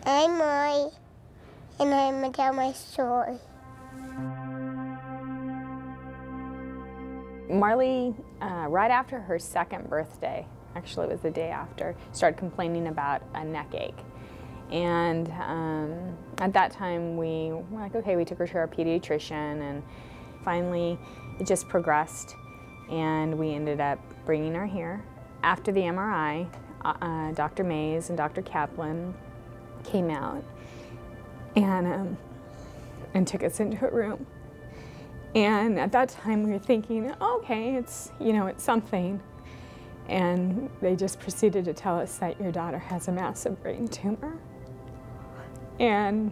I'm Marley, and I'm going to tell my story. Marley, right after her second birthday, actually it was the day after, started complaining about a neck ache. And at that time we were like, okay, we took her to our pediatrician, and finally it just progressed, and we ended up bringing her here. After the MRI, Dr. Mays and Dr. Kaplan came out and took us into a room. And at that time we were thinking, okay, it's, you know, it's something. And they just proceeded to tell us that your daughter has a massive brain tumor. And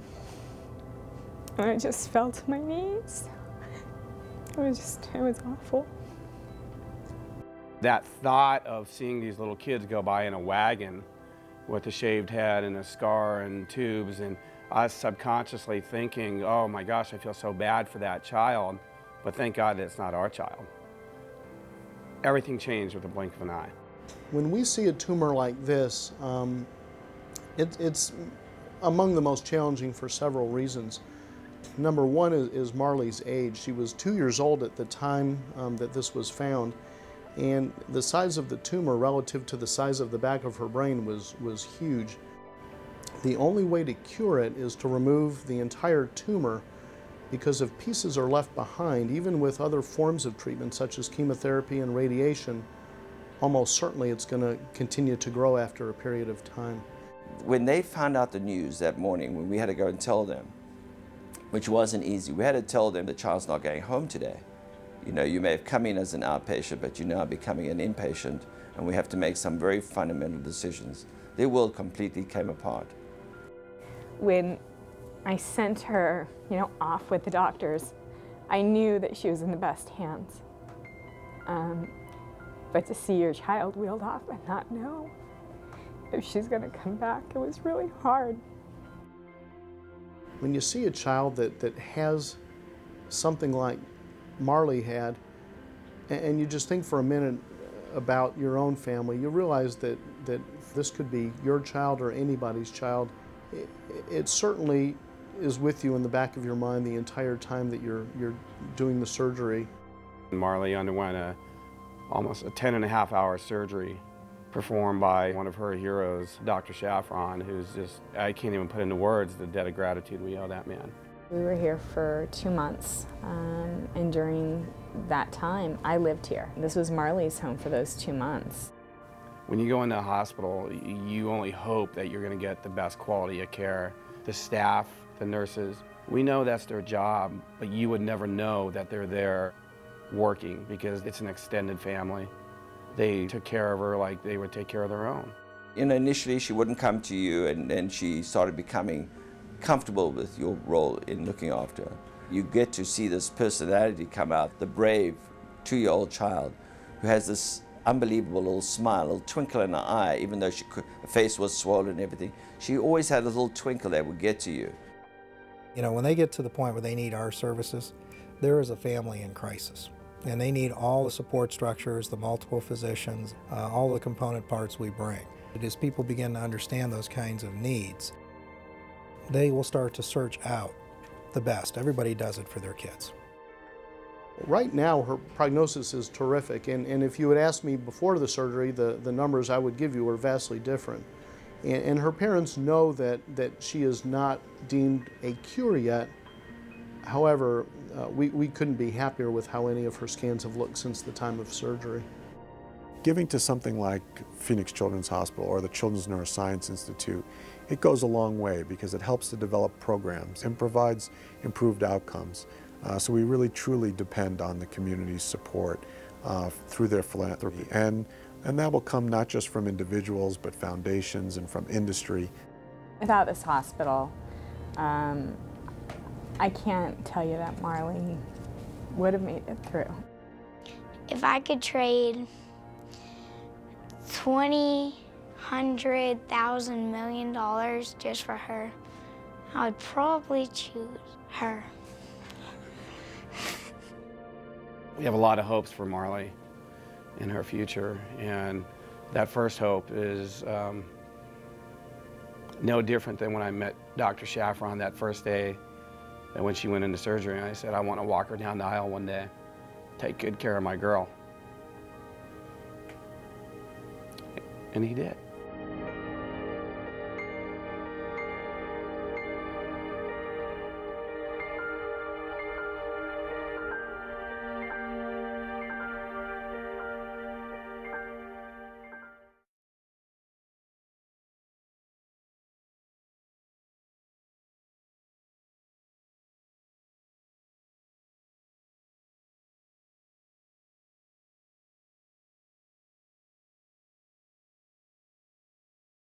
I just fell to my knees. It was awful. That thought of seeing these little kids go by in a wagon with a shaved head and a scar and tubes, and us subconsciously thinking, oh my gosh, I feel so bad for that child, but thank God that it's not our child. Everything changed with the blink of an eye. When we see a tumor like this, it's among the most challenging for several reasons. Number one is Marley's age. She was 2 years old at the time that this was found, and the size of the tumor relative to the size of the back of her brain was huge. The only way to cure it is to remove the entire tumor, because if pieces are left behind, even with other forms of treatment such as chemotherapy and radiation, almost certainly it's going to continue to grow after a period of time. When they found out the news that morning, when we had to go and tell them, which wasn't easy, we had to tell them the child's not going home today. You know, you may have come in as an outpatient, but you're now becoming an inpatient, and we have to make some very fundamental decisions. Their world completely came apart. When I sent her, you know, off with the doctors, I knew that she was in the best hands. But to see your child wheeled off and not know if she's going to come back, it was really hard. When you see a child that has something like Marley had, and you just think for a minute about your own family, you realize that this could be your child or anybody's child. It certainly is with you in the back of your mind the entire time that you're doing the surgery. Marley underwent almost a 10.5-hour surgery performed by one of her heroes, Dr. Shaffron, who's just, I can't even put into words the debt of gratitude we owe that man. We were here for 2 months, and during that time, I lived here. This was Marley's home for those 2 months. When you go into a hospital, you only hope that you're going to get the best quality of care. The staff, the nurses, we know that's their job, but you would never know that they're there working because it's an extended family. They took care of her like they would take care of their own. You know, initially she wouldn't come to you, and then she started becoming comfortable with your role in looking after her. You get to see this personality come out, the brave 2-year-old child who has this unbelievable little smile, a little twinkle in her eye, even though her face was swollen and everything. She always had a little twinkle that would get to you. You know, when they get to the point where they need our services, there is a family in crisis. And they need all the support structures, the multiple physicians, all the component parts we bring. As people begin to understand those kinds of needs, they will start to search out the best. Everybody does it for their kids. Right now, her prognosis is terrific, and if you had asked me before the surgery, the numbers I would give you were vastly different. And her parents know that she is not deemed a cure yet. However, we couldn't be happier with how any of her scans have looked since the time of surgery. Giving to something like Phoenix Children's Hospital or the Children's Neuroscience Institute, it goes a long way because it helps to develop programs and provides improved outcomes. So we really truly depend on the community's support through their philanthropy. And that will come not just from individuals, but foundations and from industry. Without this hospital, I can't tell you that Marley would have made it through. If I could trade $20, $100, $1,000 million just for her, I would probably choose her. We have a lot of hopes for Marley in her future, and that first hope is No different than when I met Dr. Shaffron that first day, and when she went into surgery, and I said, I want to walk her down the aisle one day, take good care of my girl. And he did.